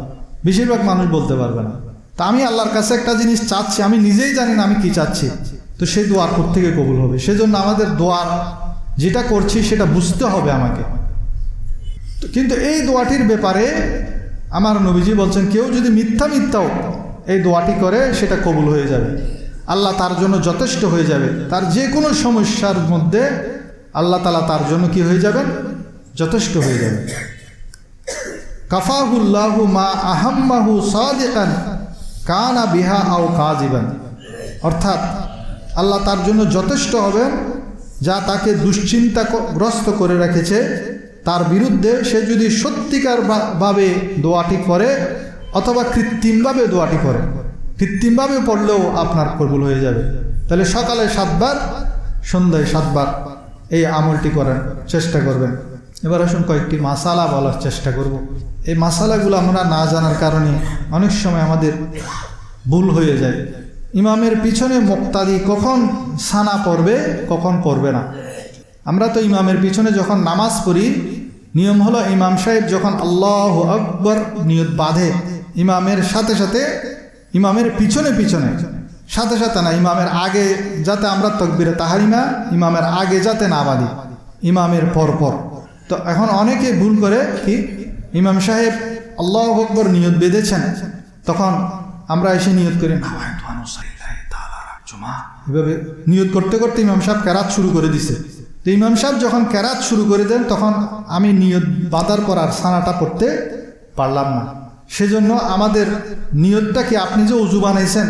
বেশিরভাগ মানুষ বলতে পারবে না। তা আমি আল্লাহর কাছে একটা জিনিস চাচ্ছি, আমি নিজেই জানি না আমি কি চাচ্ছি, তো সেই দোয়ার কোত্থেকে কবুল হবে? সেজন্য আমাদের দোয়ার যেটা করছি সেটা বুঝতে হবে আমাকে। কিন্তু এই দোয়াটির ব্যাপারে আমার নবীজি বলছেন কেউ যদি মিথ্যা মিথ্যাও এই দোয়াটি করে সেটা কবুল হয়ে যাবে, আল্লাহ তার জন্য যথেষ্ট হয়ে যাবে। তার যে কোনো সমস্যার মধ্যে আল্লাহ তাআলা তার জন্য কি হয়ে যাবেন? যথেষ্ট হয়ে যাবে। কাফাহুল্লাহু মা আহাম্মাহু সাদিকান কানা বিহা আও কাযিবান, অর্থাৎ আল্লাহ তার জন্য যথেষ্ট হবেন যা তাকে দুশ্চিন্তাগ্রস্ত করে রেখেছে, তার বিরুদ্ধে সে যদি সত্যিকার ভাবে দোয়াটি করে অথবা কৃত্রিমভাবে দোয়াটি করে, কৃত্রিমভাবে পড়লেও আপনার কবুল হয়ে যাবে। তাহলে সকালে 7 বার, সন্ধ্যায় 7 বার এই আমলটি করার চেষ্টা করবেন। এবার আসুন কয়েকটি মাসালা বলার চেষ্টা করব। এই মাসালাগুলো আমরা না জানার কারণে অনেক সময় আমাদের ভুল হয়ে যায়। ইমামের পিছনে মুক্তাদি কখন সানা পড়বে, কখন পড়বে না। আমরা তো ইমামের পিছনে যখন নামাজ পড়ি, নিয়ম হলো ইমাম সাহেব যখন আল্লাহু আকবার নিয়ত বাঁধে, ইমামের সাথে সাথে, ইমামের পিছনে পিছনে, সাথে সাথে না, ইমামের আগে যাতে আমরা তাকবীরে তাহরিমা ইমামের আগে যাতে না বাঁধি, ইমামের পরপর। তো এখন অনেকে ভুল করে কি, ইমাম সাহেব আল্লাহু আকবার নিয়ত বেঁধেছেন, তখন আমরা এসে নিয়ত করি এভাবে নিয়ত করতে করতে ইমাম সাহেব কেরাত শুরু করে দিছে। তো ইমাম সাহেব যখন কেরাত শুরু করে দেন তখন আমি নিয়ত বাঁধার পর আর সানাটা পড়তে পারলাম না। সেজন্য আমাদের নিয়তটা কি, আপনি যে অজু বানাইছেন,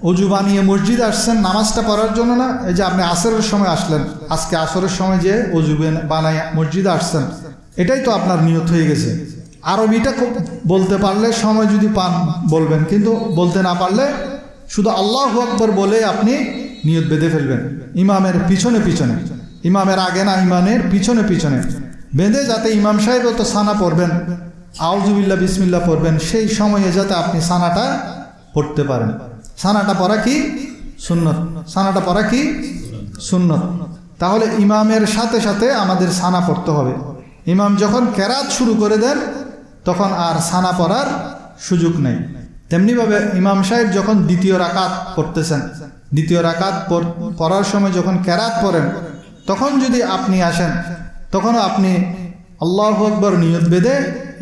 অজু বানিয়ে মসজিদ আসছেন নামাজটা পড়ার জন্য না, এই যে আপনি আসরের সময় আসলেন, আজকে আসরের সময় যে অজু বানাই মসজিদে আসছেন, এটাই তো আপনার নিয়ত হয়ে গেছে। আরবিটা বলতে পারলে সময় যদি পান বলবেন, কিন্তু বলতে না পারলে শুধু আল্লাহু আকবার বলে আপনি নিয়ত বেঁধে ফেলবেন ইমামের পিছনে পিছনে, ইমামের আগে না, ইমামের পিছনে পিছনে বেঁধে, যাতে ইমাম সাহেবও তো সানা পড়বেন, আউযুবিল্লাহ বিসমিল্লাহ পড়বেন, সেই সময়ে যাতে আপনি সানাটা পড়তে পারেন। সানাটা পড়া কি সুন্নত, সানাটা পড়া কি সুন্নত। তাহলে ইমামের সাথে সাথে আমাদের সানা পড়তে হবে। ইমাম যখন কেরাত শুরু করে দেন তখন আর সানা পড়ার সুযোগ নেই। তেমনিভাবে ইমাম সাহেব যখন দ্বিতীয় রাকাত পড়তেছেন, দ্বিতীয় রাকাত পড়ার সময় যখন কেরাত পড়েন, তখন যদি আপনি আসেন, তখন আপনি আল্লাহু আকবার নিয়ত বেঁধে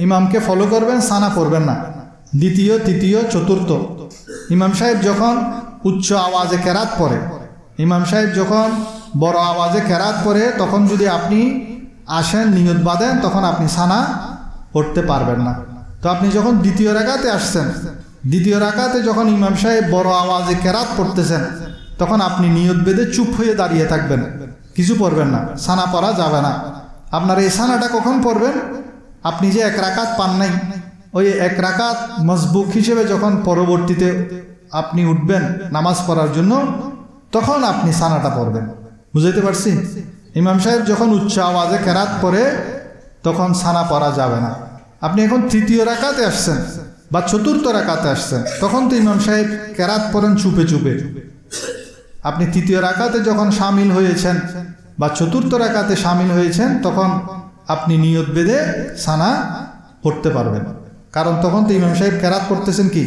ইমামকে ফলো করবেন, সানা পড়বেন না। দ্বিতীয়, তৃতীয়, চতুর্থ ইমাম সাহেব যখন উচ্চ আওয়াজে কেরাত পড়ে, ইমাম সাহেব যখন বড় আওয়াজে কেরাত পড়ে, তখন যদি আপনি আসেন নিয়ত বাঁধেন, তখন আপনি সানা পড়তে পারবেন না। তো আপনি যখন দ্বিতীয় রাকাতে আসছেন, দ্বিতীয় রাকাতে যখন ইমাম সাহেব বড় আওয়াজে কেরাত পড়তেছেন, তখন আপনি নিয়ত বেঁধে চুপ হয়ে দাঁড়িয়ে থাকবেন, কিছু পড়বেন না, সানা পড়া যাবে না। আপনার এই সানাটা কখন পড়বেন? আপনি যে 1 রাকাত পান নাই, ওই 1 রাকাত মসবুক হিসেবে যখন পরবর্তীতে আপনি উঠবেন নামাজ পড়ার জন্য, তখন আপনি সানাটা পড়বেন। বুঝাইতে পারছি? ইমাম সাহেব যখন উচ্চ আওয়াজে কেরাত পড়ে তখন সানা পড়া যাবে না। আপনি এখন তৃতীয় রাকাতে আসছেন বা চতুর্থ রাকাতে আসছেন, তখন তো ইমাম সাহেব কেরাত পড়েন চুপে চুপে। আপনি তৃতীয় রাকাতে যখন সামিল হয়েছেন বা চতুর্থ রাকাতে সামিল হয়েছেন, তখন আপনি নিয়ত বেঁধে সানা পড়তে পারবেন, কারণ তখন তো ইমাম সাহেব কেরাত পড়তেছেন কি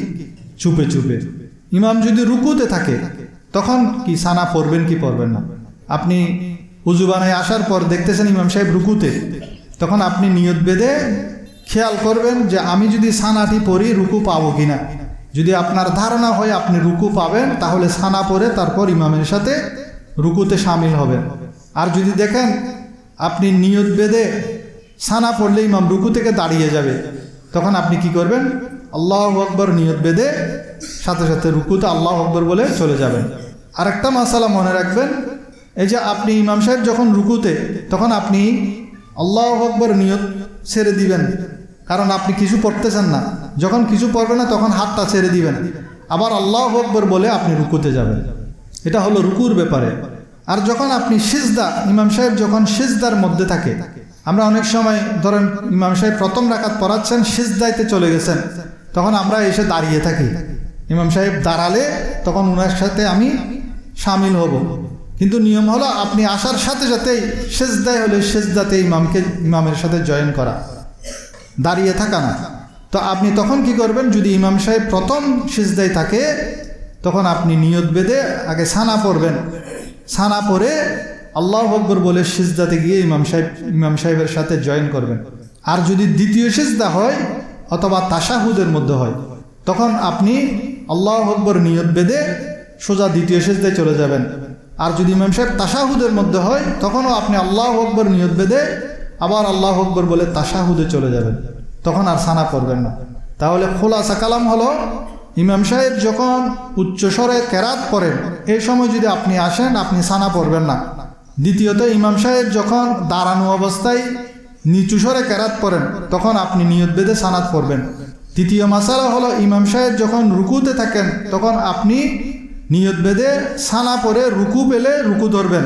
চুপে চুপে। ইমাম যদি রুকুতে থাকে তখন কি সানা পড়বেন কি পড়বেন না? আপনি উজু বানায় আসার পর দেখতেছেন ইমাম সাহেব রুকুতে, তখন আপনি নিয়ত বেঁধে খেয়াল করবেন যে আমি যদি সানাটি পড়ি রুকু পাবো কিনা। যদি আপনার ধারণা হয় আপনি রুকু পাবেন, তাহলে সানা পড়ে তারপর ইমামের সাথে রুকুতে সামিল হবেন। আর যদি দেখেন আপনি নিয়ত বেঁধে সানা পড়লে ইমাম রুকু থেকে দাঁড়িয়ে যাবে, তখন আপনি কি করবেন? আল্লাহু আকবার নিয়ত বেঁধে সাথে সাথে রুকুতে আল্লাহু আকবার বলে চলে যাবেন। আরেকটা মাসালা মনে রাখবেন, এই যে আপনি ইমাম সাহেব যখন রুকুতে, তখন আপনি আল্লাহু আকবার নিয়ত ছেড়ে দিবেন, কারণ আপনি কিছু পড়তেছেন না, যখন কিছু পড়বে না তখন হাতটা ছেড়ে দিবেন, আবার আল্লাহু আকবার বলে আপনি রুকুতে যাবেন। এটা হলো রুকুর ব্যাপারে। আর যখন আপনি সিজদা, ইমাম সাহেব যখন সিজদার মধ্যে থাকে, আমরা অনেক সময় ধরেন ইমাম সাহেব প্রথম রাকাত পড়াচ্ছেন, সিজদাইতে চলে গেছেন, তখন আমরা এসে দাঁড়িয়ে থাকি। ইমাম সাহেব দাঁড়ালে তখন ওনার সাথে আমি শামিল হব, কিন্তু নিয়ম হলো আপনি আসার সাথে সাথেই সিজদায় হলে সিজদাতে ইমামের সাথে জয়েন করা, দাঁড়িয়ে থাকা না। তো আপনি তখন কি করবেন, যদি ইমাম সাহেব প্রথম সিজদায় থাকে তখন আপনি নিয়ত বেঁধে আগে সানা পড়বেন, সানা পড়ে আল্লাহু আকবার বলে সিজদাতে গিয়ে ইমাম সাহেবের সাথে জয়েন করবেন। আর যদি দ্বিতীয় সিজদা হয় অথবা তাশাহুদের মধ্যে হয়, তখন আপনি আল্লাহু আকবার নিয়ত বেঁধে সোজা দ্বিতীয় সিজদায় চলে যাবেন। আর যদি ইমাম সাহেব তাশাহুদের মধ্যে হয়, তখনও আপনি আল্লাহু আকবার নিয়ত বেঁধে আবার আল্লাহু আকবার বলে তাশাহুদে চলে যাবেন, তখন আর সানা পড়বেন না। তাহলে খোলাসা কালাম হলো, ইমাম সাহেব যখন উচ্চস্বরে কেরাত পড়েন এই সময় যদি আপনি আসেন, আপনি সানা পড়বেন না। দ্বিতীয়ত, ইমাম সাহেব যখন দাঁড়ানো অবস্থায় নিচু স্বরে কেরাত পড়েন তখন আপনি নিয়ত বেঁধে সানাত পড়বেন। তৃতীয় মাসালা হলো, ইমাম সাহেব যখন রুকুতে থাকেন তখন আপনি নিয়ত বেঁধে সানা পড়ে রুকু পেলে রুকু ধরবেন।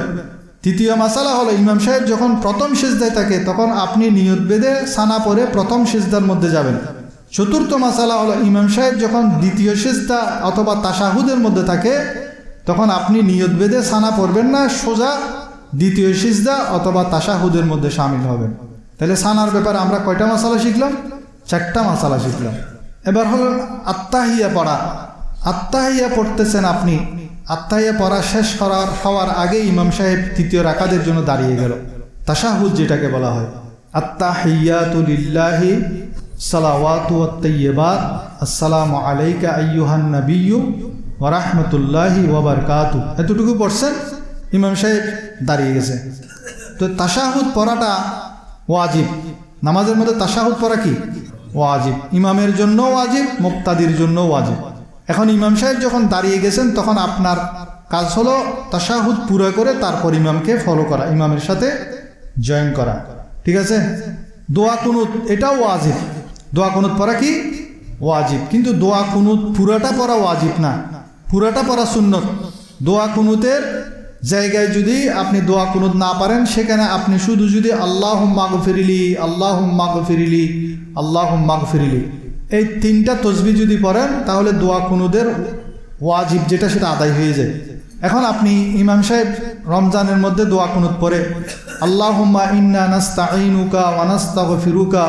তৃতীয় মাসালা হলো, ইমাম সাহেব যখন প্রথম সিজদায় থাকে তখন আপনি নিয়ত বেঁধে সানা পড়ে প্রথম সিজদার মধ্যে যাবেন। চতুর্থ মাসালা হলো, ইমাম সাহেব যখন দ্বিতীয় সিজদা অথবা তাশাহুদের মধ্যে থাকে তখন আপনি নিয়ত বেঁধে সানা পড়বেন না, সোজা দ্বিতীয় সিজদা অথবা তাশাহুদের মধ্যে শামিল হবেন। তাহলে সানার ব্যাপারে আমরা কয়টা মাসালা শিখলাম? 4টা মাসালা শিখলাম। এবার হলো আত্তাহিয়া পড়া। আত্তাহিয়া পড়তেছেন আপনি, আত্তাহিয়া পড়া শেষ হওয়ার আগে ইমাম সাহেব তৃতীয় রাকাতের জন্য দাঁড়িয়ে গেল, তাশাহুদ যেটাকে বলা হয়। আত্তাহিয়াতু লিল্লাহি সালাওয়াতু ওয়াত তাইয়্যিবাত, আসসালামু আলাইকা আইয়ুহান নাবিয়্যু ওয়া রাহমাতুল্লাহি ওয়া বারাকাতুহু, এতটুকু পড়ছেন, ইমাম সাহেব দাঁড়িয়ে গেছে। তো তাশাহুদ পড়াটা ওয়াজিব। নামাজের মধ্যে তাশাহুদ পড়া কি ওয়াজিব, ইমামের জন্য ওয়াজিব, মুক্তাদির জন্য ওয়াজিব। এখন ইমাম সাহেব যখন দাঁড়িয়ে গেছেন তখন আপনার কাজ হলো তাশাহুদ পুরো করে তারপর ইমামকে ফলো করা, ইমামের সাথে জয়েন করা, ঠিক আছে? দোয়া কুনুত এটাও ওয়াজিব, দোয়া কুনুত পড়া কি ওয়াজিব, কিন্তু দোয়া কুনুত পুরাটা পড়া ওয়াজিব না, পুরাটা পড়া সুন্নত। দোয়া কুনুতের জায়গায় যদি আপনি দোয়া কুনুত না পারেন, সেখানে আপনি শুধু যদি আল্লাহুম্মা গফিরলি, আল্লাহুম্মা গফিরলি, আল্লাহুম্মা গফিরলি এই 3টা তসবিহ যদি পড়েন তাহলে দোয়া কুনুতের ওয়াজিব যেটা সেটা আদায় হয়ে যায়। এখন আপনি ইমাম সাহেব রমজানের মধ্যে দোয়া কুনুত পড়ে আল্লাহুম্মা ইন্না নাস্তাঈনুকা ওয়া নাস্তাগফিরুকা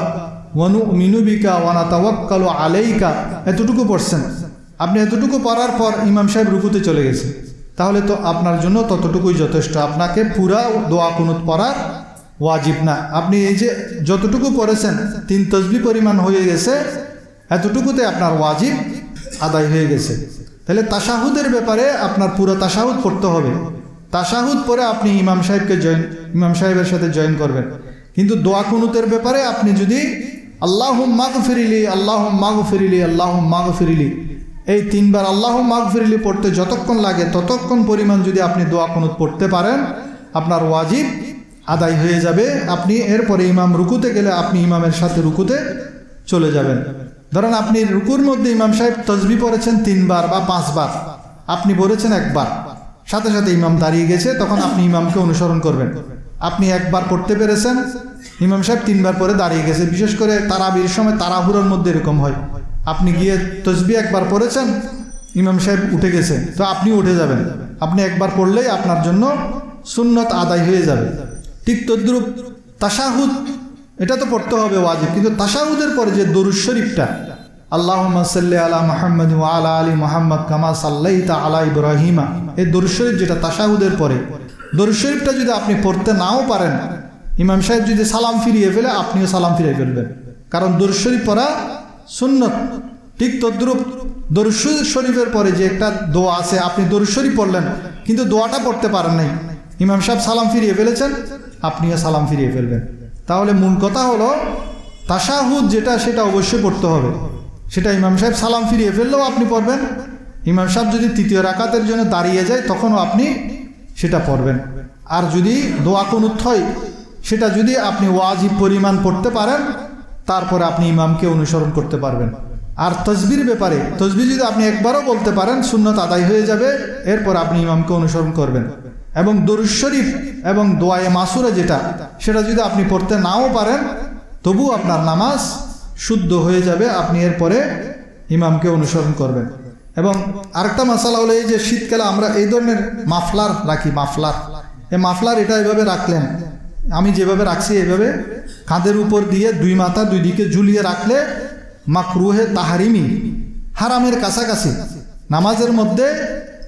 ওয়া নু'মিনু বিকা ওয়া নাতাওয়াক্কালু আলাইকা, এতটুকু পড়ছেন। আপনি এতটুকু পড়ার পর ইমাম সাহেব রুকুতে চলে গেছে, তাহলে তো আপনার জন্য ততটুকুই যথেষ্ট, আপনাকে পুরা দোয়া কুনুত পড়ার ওয়াজিব না। আপনি এই যে যতটুকু পড়েছেন 3 তসবিহ পরিমাণ হয়ে গেছে, এতটুকুতে আপনার ওয়াজিব আদায় হয়ে গেছে। তাহলে তাশাহুদের ব্যাপারে আপনার পুরো তাশাহুদ পড়তে হবে। তাশাহুদ পরে আপনি ইমাম সাহেবের সাথে জয়েন করবেন। কিন্তু দোয়া কুনুতের ব্যাপারে আপনি যদি আল্লাহুম্মা গফিরলি, আল্লাহুম্মা গফিরলি, আল্লাহুম্মা গফিরলি এই 3 বার আল্লাহুম্মা গফিরলি পড়তে যতক্ষণ লাগে ততক্ষণ পরিমাণ যদি আপনি দোয়া কুনুত পড়তে পারেন, আপনার ওয়াজিব আদায় হয়ে যাবে। আপনি এরপরে ইমাম রুকুতে গেলে আপনি ইমামের সাথে রুকুতে চলে যাবেন। ধরেন আপনি রুকুর মধ্যে ইমাম সাহেব তসবিহ পড়েছেন 3 বার বা 5 বার, আপনি পড়েছেন 1 বার, সাথে সাথে ইমাম দাঁড়িয়ে গেছে, তখন আপনি ইমামকে অনুসরণ করবেন। আপনি 1 বার পড়তে পেরেছেন, ইমাম সাহেব 3 বার পরে দাঁড়িয়ে গেছে। বিশেষ করে তারাবির সময় তাড়াহুড়োর মধ্যে এরকম হয়, আপনি গিয়ে তসবিহ 1 বার পড়েছেন, ইমাম সাহেব উঠে গেছে, তো আপনি উঠে যাবেন। আপনি 1 বার পড়লেই আপনার জন্য সুন্নত আদায় হয়ে যাবে। ঠিক তদ্রুপ তাশাহুদ এটা তো পড়তে হবে ওয়াজিব, কিন্তু তাশাহুদের পরে যে দরুদ শরীফটা আল্লাহুম্মা সাল্লি আলা মুহাম্মাদ ওয়া আলা আলি মুহাম্মাদ কামা সাল্লাইতা আলা ইব্রাহিমা, এই দরুদ শরীফ যেটা তাশাহুদের পরে, দরুদ শরীফটা যদি আপনি পড়তে নাও পারেন, ইমাম সাহেব যদি সালাম ফিরিয়ে ফেলে আপনিও সালাম ফিরিয়ে ফেলবেন, কারণ দরুদ শরীফ পড়া সুন্নত। ঠিক তদ্রুপ দরুদ শরীফের পরে যে একটা দোয়া আছে, আপনি দরুদ শরীফ পড়লেন কিন্তু দোয়াটা পড়তে পারেন নাই, ইমাম সাহেব সালাম ফিরিয়ে ফেলেছেন, আপনিও সালাম ফিরিয়ে ফেলবেন। তাহলে মূল কথা হলো তাশাহুদ যেটা সেটা অবশ্যই পড়তে হবে, সেটা ইমাম সাহেব সালাম ফিরিয়ে ফেললেও আপনি পড়বেন। ইমাম সাহেব যদি 3য় রাকাতের জন্য দাঁড়িয়ে যায় তখনও আপনি সেটা পড়বেন। আর যদি দোয়া কুনুত হয়, সেটা যদি আপনি ওয়াজিব পরিমাণ পড়তে পারেন, তারপরে আপনি ইমামকে অনুসরণ করতে পারবেন। আর তসবির ব্যাপারে, তসবিহ যদি আপনি একবারও বলতে পারেন সুন্নত আদায় হয়ে যাবে, এরপর আপনি ইমামকে অনুসরণ করবেন। এবং দরুদ শরীফ এবং দোয়ায়ে মাসুরা যেটা, সেটা যদি আপনি পড়তে নাও পারেন তবু আপনার নামাজ শুদ্ধ হয়ে যাবে, আপনি এরপরে ইমামকে অনুসরণ করবেন। এবং আরেকটা মশালা হলো এই যে শীতকালে আমরা এই ধরনের মাফলার রাখি, মাফলার, এই মাফলার এটা এভাবে রাখলেন, আমি যেভাবে রাখছি এইভাবে কাঁধের উপর দিয়ে দুই মাথা দুই দিকে ঝুলিয়ে রাখলে মাকরুহে তাহারিমি, হারামের কাছাকাছি। নামাজের মধ্যে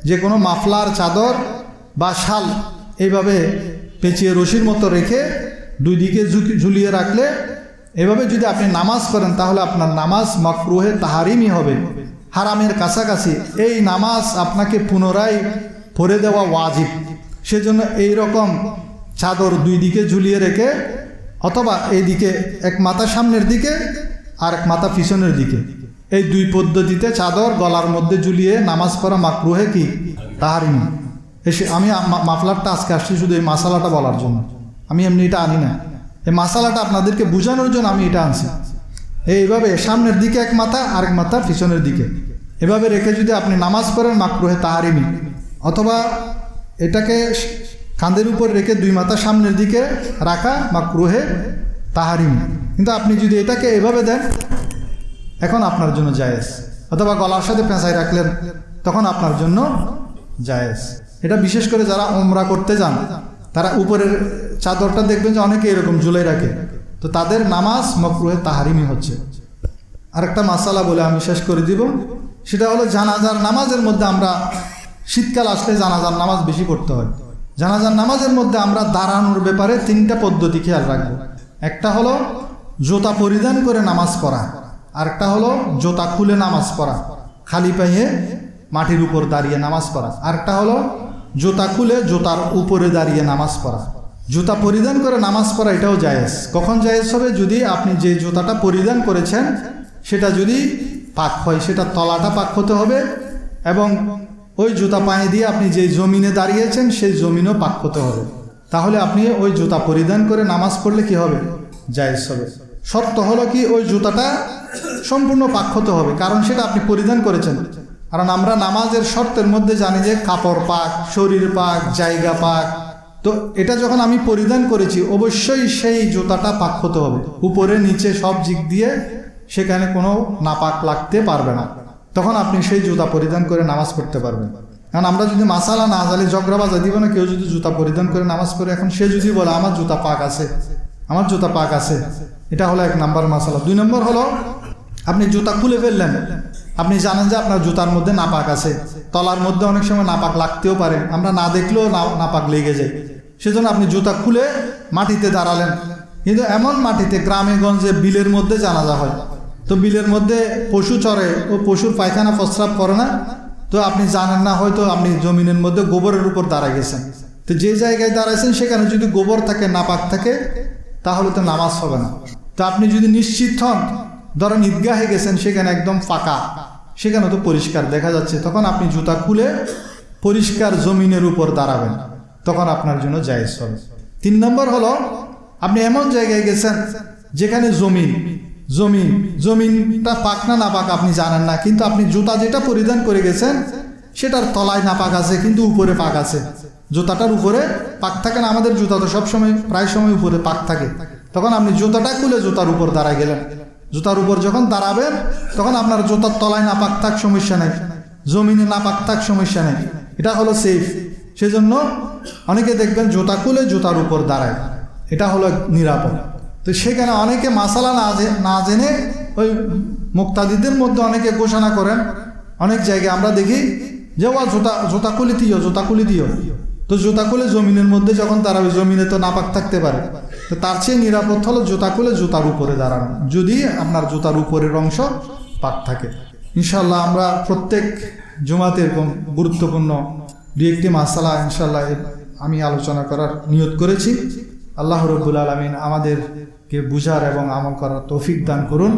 যে কোনো মাফলার, চাদর বা শাল এইভাবে পেঁচিয়ে রশির মতো রেখে দুই দিকে ঝুলিয়ে রাখলে, এভাবে যদি আপনি নামাজ করেন তাহলে আপনার নামাজ মাকরুহে তাহারিমি হবে, হারামের কাছাকাছি। এই নামাজ আপনাকে পুনরায় পড়ে দেওয়া ওয়াজিব। সেজন্য এই রকম চাদর দুই দিকে ঝুলিয়ে রেখে, অথবা এই দিকে এক মাথা সামনের দিকে আর এক মাথা পিছনের দিকে, এই দুই পদ্ধতিতে চাদর গলার মধ্যে ঝুলিয়ে নামাজ পড়া মাকরুহে কি তাহারিমি। আমি মাফলারটা আজকে আসছি শুধু এই মাসালাটা বলার জন্য, আমি এমনি এটা আনি না, এই মাসালাটা আপনাদেরকে বোঝানোর জন্য আমি এটা আনছি। এইভাবে সামনের দিকে এক মাথা আরেক মাথা পিছনের দিকে এভাবে রেখে যদি আপনি নামাজ পড়েন মাকরুহে তাহারিমি, অথবা এটাকে কাঁধের উপর রেখে দুই মাথা সামনের দিকে রাখা মাকরুহে তাহারিমি। কিন্তু আপনি যদি এটাকে এভাবে দেন এখন আপনার জন্য জায়েজ, অথবা গলার সাথে পেঁচাই রাখলেন তখন আপনার জন্য জায়েজ। এটা বিশেষ করে যারা উমরা করতে যান তারা উপরের চাদরটা দেখবেন যে অনেকে এরকম ঝুলাই রাখে, তো তাদের নামাজ মাকরুহে তাহারিমি হচ্ছে। আরেকটা মাসালা বলে আমি শেষ করে দিব, সেটা হলো জানাজার নামাজের মধ্যে আমরা শীতকাল আসলে জানাজার নামাজ বেশি পড়তে হয়। জানাজার নামাজের মধ্যে আমরা দাঁড়ানোর ব্যাপারে তিনটা পদ্ধতি খেয়াল রাখবো। একটা হলো জুতা পরিধান করে নামাজ পড়া, আরেকটা হলো জুতা খুলে নামাজ পড়া, খালি পায়ে মাটির উপর দাঁড়িয়ে নামাজ পড়া, আরেকটা হলো জুতা খুলে জুতার উপরে দাঁড়িয়ে নামাজ পড়া। জুতা পরিধান করে নামাজ পড়া এটাও জায়েজ। কখন জায়েজ হবে? যদি আপনি যে জুতাটা পরিধান করেছেন সেটা যদি পাক হয়, সেটা তলাটা পাক হতে হবে, এবং ওই জুতা পায়ে দিয়ে আপনি যে জমিনে দাঁড়িয়েছেন সেই জমিনও পাক হতে হবে, তাহলে আপনি ওই জুতা পরিধান করে নামাজ পড়লে কি হবে? জায়েজ হবে। শর্ত হলো কি ওই জুতাটা সম্পূর্ণ পাক হতে হবে, কারণ সেটা আপনি পরিধান করেছেন। কারণ আমরা নামাজের শর্তের মধ্যে জানি যে কাপড় পাক, শরীর পাক, জায়গা পাক। তো এটা যখন আমি পরিধান করেছি অবশ্যই সেই জুতাটা পাক হতে হবে, উপরে নিচে সব দিক দিয়ে সেখানে কোনো নাপাক লাগতে পারবে না, তখন আপনি সেই জুতা পরিধান করে নামাজ পড়তে পারবেন। কারণ আমরা যদি মাসালা না জানি ঝগড়াবাজা দিব না, কেউ যদি জুতা পরিধান করে নামাজ পড়ে, এখন সে যদি বলে আমার জুতা পাক আছে, আমার জুতা পাক আছে, এটা হলো এক নাম্বার মাসালা। দুই নম্বর হলো আপনি জুতা খুলে ফেললেন, আপনি জানেন যে আপনার জুতার মধ্যে নাপাক আছে, তলার মধ্যে অনেক সময় নাপাক লাগতেও পারে, আমরা না দেখলেও নাপাক লেগে যায়, সেজন্য আপনি জুতা খুলে মাটিতে দাঁড়ালেন। কিন্তু এমন মাটিতে গ্রামে গঞ্জে বিলের মধ্যে জানাজা হয়, তো বিলের মধ্যে পশু চড়ে, ও পশুর পায়খানা প্রস্রাব করে না, তো আপনি জানেন না, হয়তো আপনি জমিনের মধ্যে গোবরের উপর দাঁড়ায় গেছেন, তো যে জায়গায় দাঁড়াইছেন সেখানে যদি গোবর থাকে, নাপাক থাকে, তাহলে তো নামাজ হবে না। তো আপনি যদি নিশ্চিত হন, ধরেন ঈদগাহে গেছেন, সেখানে একদম ফাঁকা, সেখানে তো পরিষ্কার দেখা যাচ্ছে, তখন আপনি জুতা খুলে পরিষ্কার জমিনের উপর দাঁড়াবেন, তখন আপনার জন্য জায়েজ হবে। 3 নম্বর হলো আপনি এমন জায়গায় গেছেন যেখানে জমিনটা পাক না নাপাক আপনি জানেন না, কিন্তু আপনি জুতা যেটা পরিধান করে গেছেন সেটার তলায় নাপাক আছে কিন্তু উপরে পাক আছে, জুতাটার উপরে পাক থাকে না, আমাদের জুতা তো সবসময় প্রায় সময় উপরে পাক থাকে, তখন আপনি জুতাটা খুলে জুতার উপর দাঁড়ায় গেলেন। জুতার উপর যখন দাঁড়াবেন তখন আপনার জুতার তলায় নাপাক থাক সমস্যা নেই, জমিনে নাপাক থাক সমস্যা নেই, এটা হলো সেফ। সেজন্য অনেকে দেখবেন জুতা খুলে জুতার উপর দাঁড়ায়, এটা হলো নিরাপদ। তো সেখানে অনেকে মাসালা না জেনে ওই মুক্তাদিদের মধ্যে অনেকে ঘোষণা করেন, অনেক জায়গায় আমরা দেখি যে ও জুতা খুলে দিও, তো জুতা খুলে জমিনের মধ্যে যখন দাঁড়াবে, জমিনে তো নাপাক থাকতে পারে, তো তার চেয়ে নিরাপদ হলো জুতা খুলে জুতার উপরে দাঁড়ানো, যদি আপনার জুতার উপরের অংশ পাক থাকে। ইনশাল্লাহ আমরা প্রত্যেক জুমাতে এরকম গুরুত্বপূর্ণ 2-1টি মাসালা ইনশাল্লাহ আমি আলোচনা করার নিয়ত করেছি। আল্লাহ রাব্বুল আলামিন আমাদেরকে বুঝার এবং আমল করার তৌফিক দান করুন।